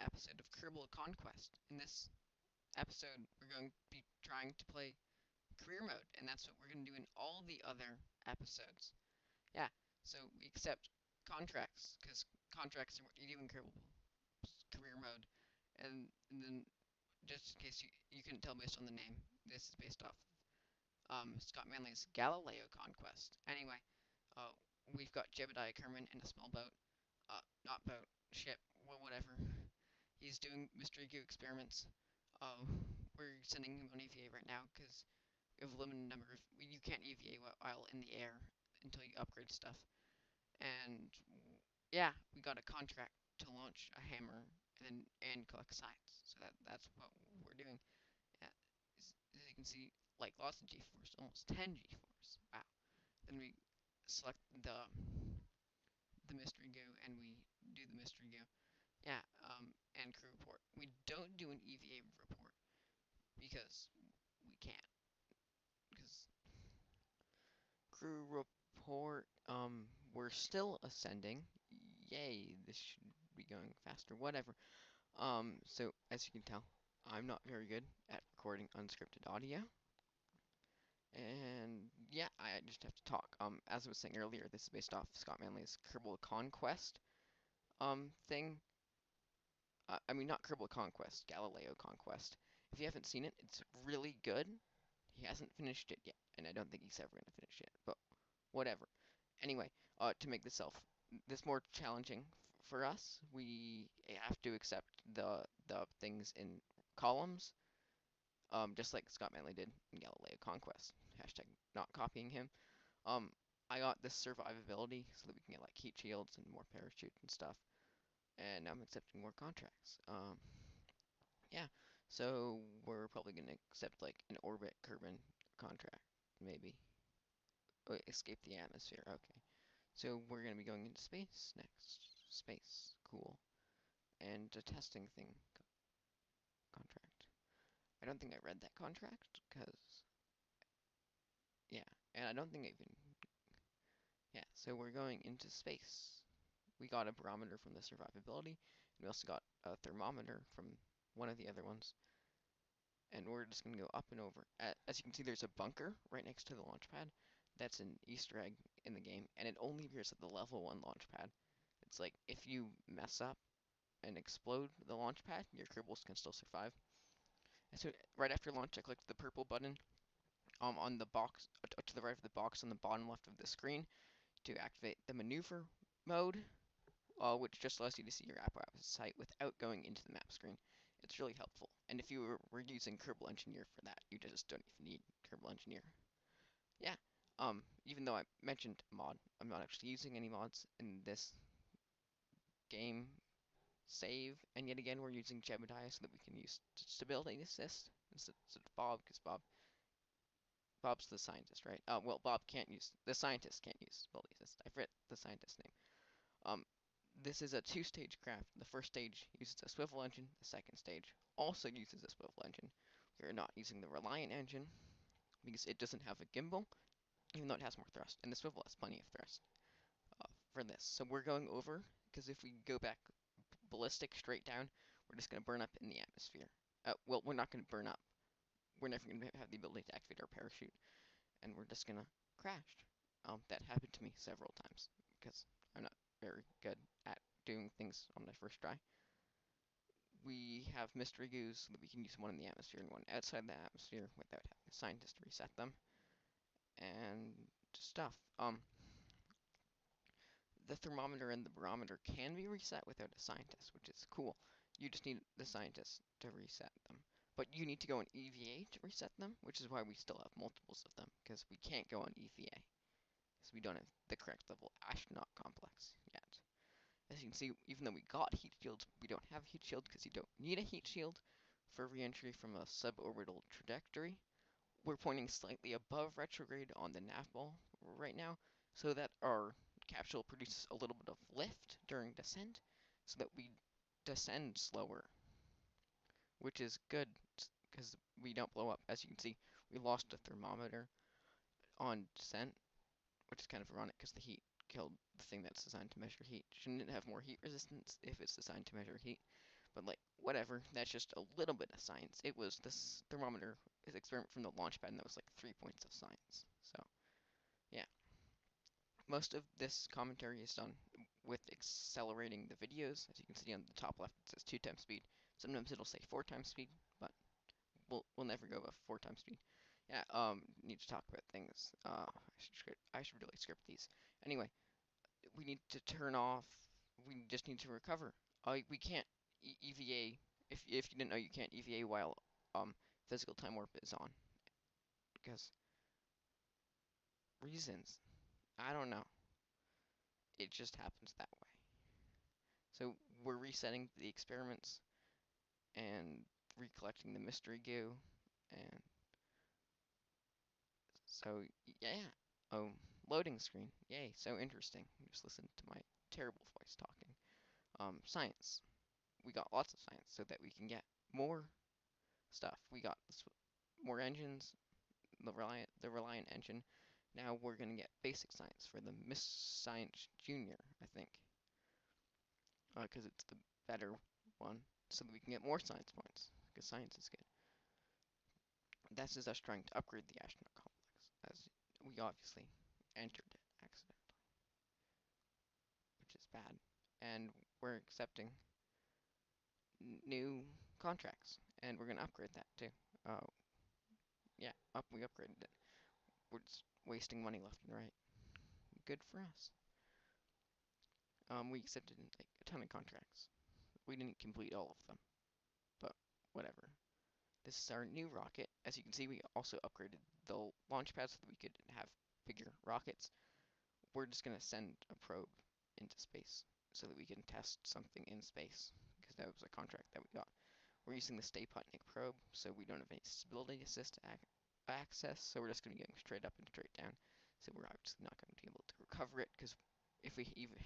episode of Kerbol Konquest. In this episode, we're going to be trying to play career mode, and that's what we're going to do in all the other episodes. Yeah, so we accept contracts, because contracts are what you do in Kerbal career mode. And then, just in case you couldn't tell based on the name, this is based off Scott Manley's Galileo Conquest. Anyway, uh, we've got Jebediah Kerman in a small boat. Not boat, ship, well, whatever. He's doing mystery goo experiments. Uh, we're sending him on EVA right now because we have a limited number of. You can't EVA while in the air until you upgrade stuff. And yeah, we got a contract to launch a hammer and collect sites. So that's what we're doing. Yeah, as you can see, like lots of G-force, almost 10 G-force. Wow. Then we select the mystery goo and we do the mystery goo. Yeah, and crew report. We don't do an EVA report because we can't. Because crew report, we're still ascending. Yay, this should be going faster, whatever. So as you can tell, I'm not very good at recording unscripted audio. And yeah, I just have to talk. As I was saying earlier, this is based off Scott Manley's Kerbal Conquest, thing. I mean, not Kerbal Conquest, Galileo Conquest. If you haven't seen it, it's really good. He hasn't finished it yet, and I don't think he's ever going to finish it, but whatever. Anyway, to make this more challenging for us, we have to accept the things in columns, just like Scott Manley did in Galileo Conquest. Hashtag not copying him. Um, I got this survivability so that we can get like heat shields and more parachutes and stuff, and I'm accepting more contracts. Yeah, so we're probably gonna accept like an orbit Kerbin contract, maybe. Oh, escape the atmosphere. Okay, so we're gonna be going into space next. Space, cool. And a testing thing contract. I don't think I read that contract because yeah, and I don't think I even yeah. So we're going into space. We got a barometer from the survivability, and we also got a thermometer from one of the other ones. And we're just gonna go up and over. As you can see, there's a bunker right next to the launch pad. That's an Easter egg in the game, and it only appears at the level 1 launch pad. It's like if you mess up and explode the launch pad, your Kerbals can still survive. And so right after launch, I clicked the purple button on the box to the right of the box on the bottom left of the screen to activate the maneuver mode, which just allows you to see your apparatus site without going into the map screen. It's really helpful. And if you were using Kerbal Engineer for that, you just don't even need Kerbal Engineer. Yeah. Even though I mentioned mod, I'm not actually using any mods in this game save. And yet again, we're using Jebediah so that we can use stability assist instead of Bob, because Bob's the scientist, right? Well, the scientist can't use stability assist. I forget the scientist's name. Um, this is a two-stage craft. The first stage uses a swivel engine. The second stage also uses a swivel engine. We are not using the Reliant engine because it doesn't have a gimbal, even though it has more thrust, and the swivel has plenty of thrust for this. So we're going over, because if we go back ballistic straight down, we're just going to burn up in the atmosphere. Well, we're not going to burn up. We're never going to have the ability to activate our parachute, and we're just going to crash. That happened to me several times, because I'm not very good at doing things on my first try. We have mystery goos so that we can use one in the atmosphere and one outside the atmosphere without having a scientist reset them. And stuff. The thermometer and the barometer can be reset without a scientist, which is cool. You just need the scientist to reset them. But you need to go on EVA to reset them, which is why we still have multiples of them, because we can't go on EVA. Because we don't have the correct level astronaut complex yet. As you can see, even though we got heat shields, we don't have a heat shield because you don't need a heat shield for re-entry from a suborbital trajectory. We're pointing slightly above retrograde on the nav ball right now, so that our capsule produces a little bit of lift during descent, so that we descend slower, which is good because we don't blow up. As you can see, we lost a thermometer on descent, which is kind of ironic because the heat killed the thing that's designed to measure heat. Shouldn't it have more heat resistance if it's designed to measure heat? But like, whatever, that's just a little bit of science. It was this thermometer, this experiment from the launch pad, and that was like 3 points of science. So, yeah. Most of this commentary is done with accelerating the videos. As you can see on the top left, it says 2 times speed. Sometimes it'll say 4 times speed, but we'll never go above 4 times speed. Yeah, need to talk about things. I should really script these. Anyway, we need to turn off. We just need to recover. We can't EVA. If you didn't know, you can't EVA while physical time warp is on because reasons. I don't know. It just happens that way. So we're resetting the experiments and recollecting the mystery goo, and so yeah. Oh, loading screen. Yay, so interesting. Just listen to my terrible voice talking. Science. We got lots of science so that we can get more stuff. We got more engines, the Reliant engine. Now we're gonna get basic science for the Miss Science Junior, I think, because it's the better one, so that we can get more science points, because science is good. This is us trying to upgrade the astronaut complex, as we obviously entered it accidentally, which is bad. And we're accepting new contracts, and we're gonna upgrade that too. Yeah, we upgraded it. We're just wasting money left and right. Good for us. We accepted like a ton of contracts. We didn't complete all of them, but whatever. This is our new rocket. As you can see, we also upgraded the launch pad so that we could have bigger rockets. We're just gonna send a probe into space so that we can test something in space, because that was a contract that we got. We're using the Stay Putnik probe, so we don't have any stability assist access, so we're just going to be going straight up and straight down. So we're obviously not going to be able to recover it, because if we even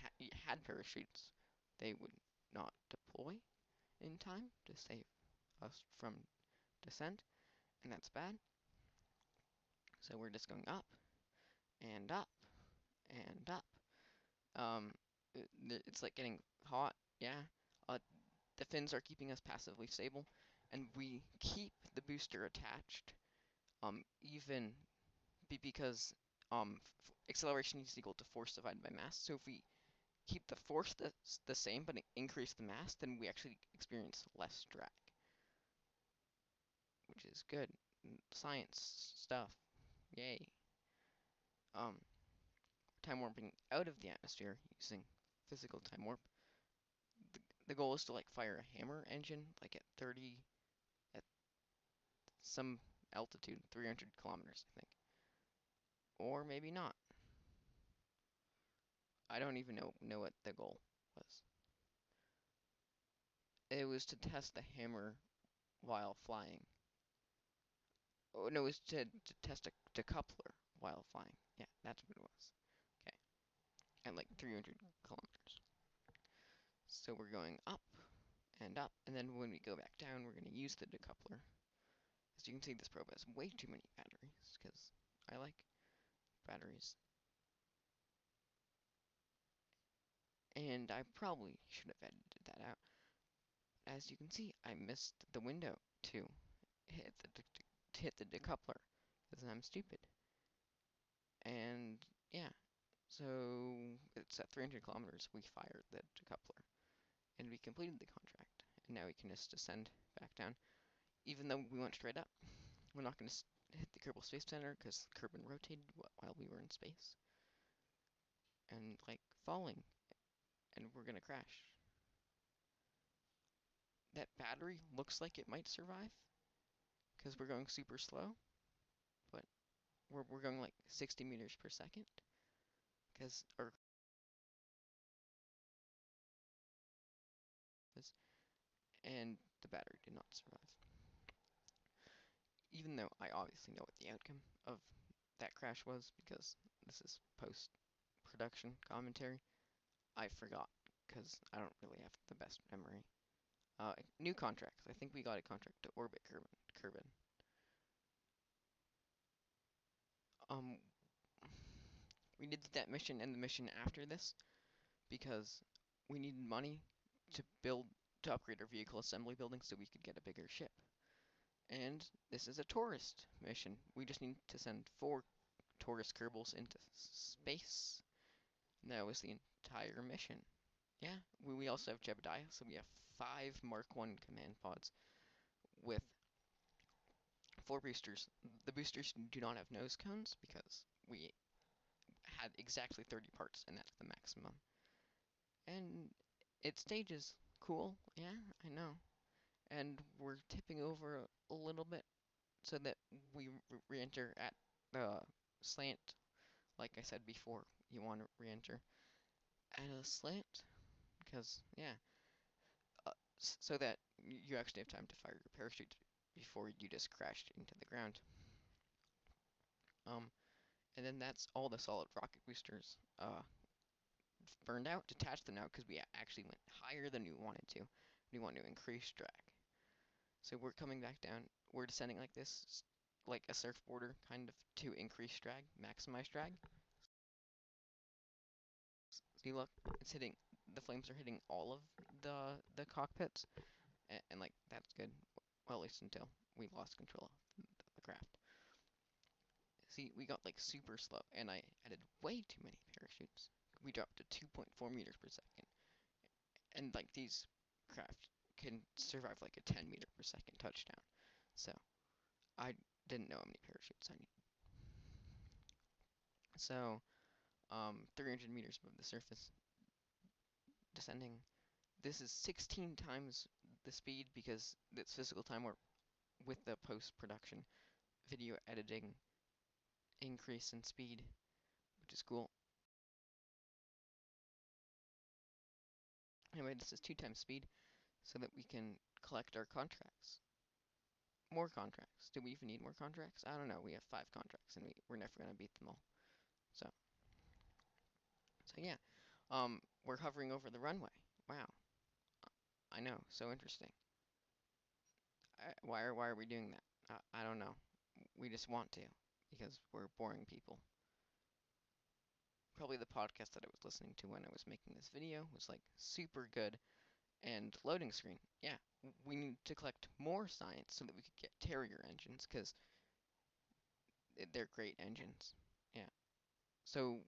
had parachutes, they would not deploy in time to save us from descent, and that's bad. So we're just going up, and up, and up. Um, it's like getting hot, yeah. The fins are keeping us passively stable, and we keep the booster attached, even because acceleration is equal to force divided by mass. So if we keep the force the same but increase the mass, then we actually experience less drag, which is good. Science stuff, yay. Um, Time warping out of the atmosphere using physical time warp. The goal is to like fire a hammer engine like at some altitude, 300 kilometers, I think, or maybe not. I don't even know what the goal was. It was to test the hammer while flying. Oh, no, it was to test a decoupler while flying. Yeah, that's what it was. Okay, at like 300 kilometers. So we're going up, and then when we go back down, we're going to use the decoupler. As you can see, this probe has way too many batteries, because I like batteries. And I probably should have edited that out. As you can see, I missed the window to hit the decoupler, because I'm stupid. And yeah, so it's at 300 kilometers, we fired the decoupler, and we completed the contract. And now we can just descend back down. Even though we went straight up, we're not going to hit the Kerbal Space Center, because Kerbin rotated while we were in space. And, like, falling, and we're going to crash. That battery looks like it might survive, because we're going super slow, but we're going like 60 meters per second, because our and the battery did not survive. Even though I obviously know what the outcome of that crash was, because this is post-production commentary, I forgot, because I don't really have the best memory. New contracts. I think we got a contract to orbit Kerbin. Um, we did that mission and the mission after this, because we needed money to build to upgrade our vehicle assembly building so we could get a bigger ship. And this is a tourist mission. We just need to send 4 tourist Kerbals into space. And that was the entire mission. Yeah, we also have Jebediah, so we have 5 Mark 1 command pods with 4 boosters. The boosters do not have nose cones because we had exactly 30 parts, and that's the maximum. And it stages cool, yeah, I know. And we're tipping over a little bit so that we re-enter at the slant. Like I said before, you want to re-enter at a slant because, yeah, so that you actually have time to fire your parachute before you just crashed into the ground. Um, and then that's all the solid rocket boosters burned out. Detach them now because we actually went higher than we wanted to. We want to increase drag. So we're coming back down. We're descending like this, like a surfboarder, kind of, to increase drag, maximize drag. See, look, it's hitting. The flames are hitting all of the cockpits, and like that's good. Well, at least until we lost control of the craft. See, we got like super slow, and I added way too many parachutes. We dropped to 2.4 meters per second, and like these craft can survive like a 10 meter per second touchdown. So I didn't know how many parachutes I needed. So 300 meters above the surface, descending. This is 16 times the speed because it's physical time or with the post-production video editing increase in speed, which is cool. Anyway, this is 2 times speed so that we can collect our contracts. More contracts. Do we even need more contracts? I don't know. We have 5 contracts and we're never going to beat them all. So yeah. We're hovering over the runway. Wow. I know. So interesting. Why are we doing that? I don't know. We just want to because we're boring people. Probably the podcast that I was listening to when I was making this video was like super good. And loading screen. Yeah, we need to collect more science so that we could get Terrier engines because they're great engines. Yeah. So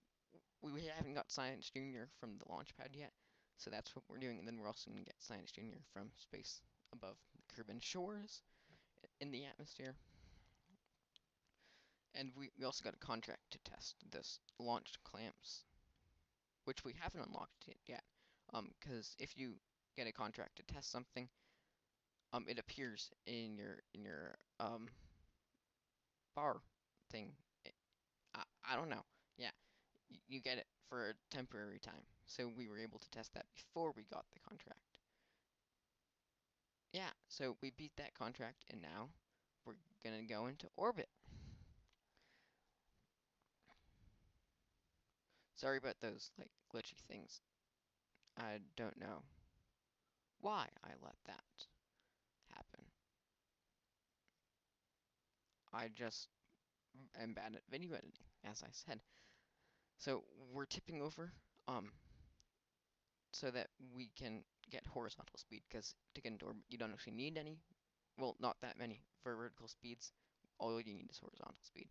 we haven't got Science Junior from the launch pad yet, so that's what we're doing. And then we're also going to get Science Junior from space above the Caribbean shores in the atmosphere. And we also got a contract to test this launched clamps, which we haven't unlocked it yet. Because if you get a contract to test something, it appears in your bar thing. I don't know. Yeah, you get it for a temporary time. So we were able to test that before we got the contract. Yeah, so we beat that contract and now we're gonna go into orbit. Sorry about those like glitchy things. I don't know why I let that happen. I just am bad at video editing, as I said. So we're tipping over, so that we can get horizontal speed, because to get into orbit, you don't actually need any. Well, not that many for vertical speeds. All you need is horizontal speed.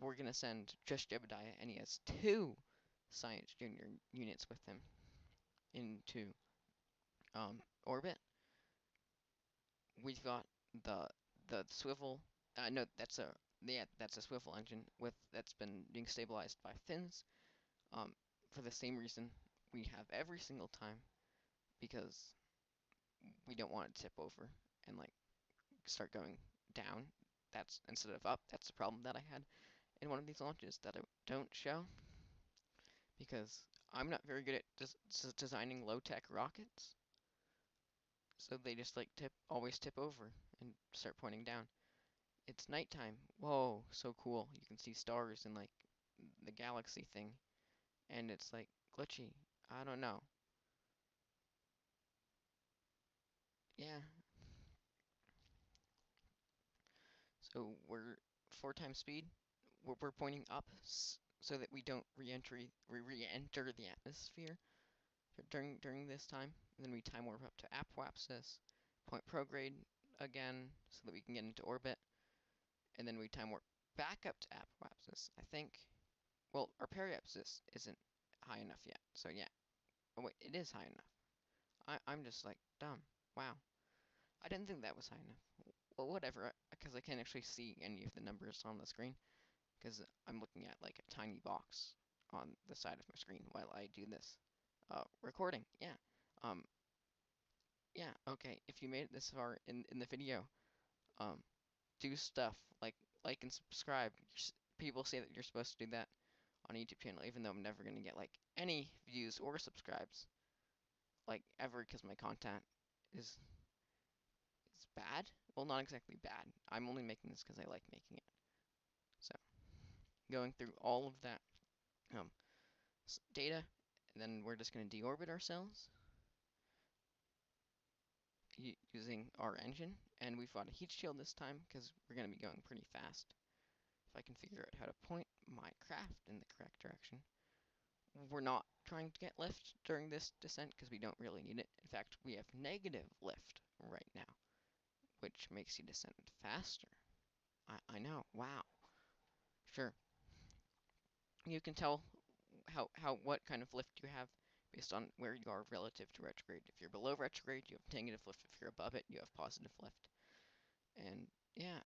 We're gonna send just Jebediah, and he has 2 Science Junior units with him into orbit. We've got the swivel. No, that's a swivel engine with that's been being stabilized by fins. For the same reason we have every single time, because we don't want it to tip over and like start going down. That's instead of up. That's the problem that I had in one of these launches that I don't show because I'm not very good at designing low-tech rockets. So they just like always tip over and start pointing down. It's nighttime. Whoa, so cool. You can see stars in like the galaxy thing, and it's like glitchy. I don't know. Yeah. So we're 4 times speed. We're pointing up so that we don't re-enter the atmosphere during this time. and then we time warp up to apoapsis, point prograde again, so that we can get into orbit, and then we time warp back up to apoapsis, I think. Well, our periapsis isn't high enough yet, so yeah. Oh wait, it is high enough. I'm just like, dumb. Wow. I didn't think that was high enough. Well, whatever, because I can't actually see any of the numbers on the screen, because I'm looking at like a tiny box on the side of my screen while I do this recording. Yeah. Um, yeah, okay. If you made it this far in the video, um, do stuff like and subscribe. People say that you're supposed to do that on a YouTube channel, even though I'm never gonna get like any views or subscribes, like ever, because my content is bad. Well, not exactly bad. I'm only making this because I like making it. So going through all of that um, data, and then we're just gonna deorbit ourselves using our engine, and we've got a heat shield this time because we're gonna be going pretty fast. If I can figure out how to point my craft in the correct direction. We're not trying to get lift during this descent because we don't really need it. In fact, we have negative lift right now, which makes you descend faster. I know, wow. Sure. You can tell what kind of lift you have based on where you are relative to retrograde. If you're below retrograde, you have negative lift. If you're above it, you have positive lift. And yeah,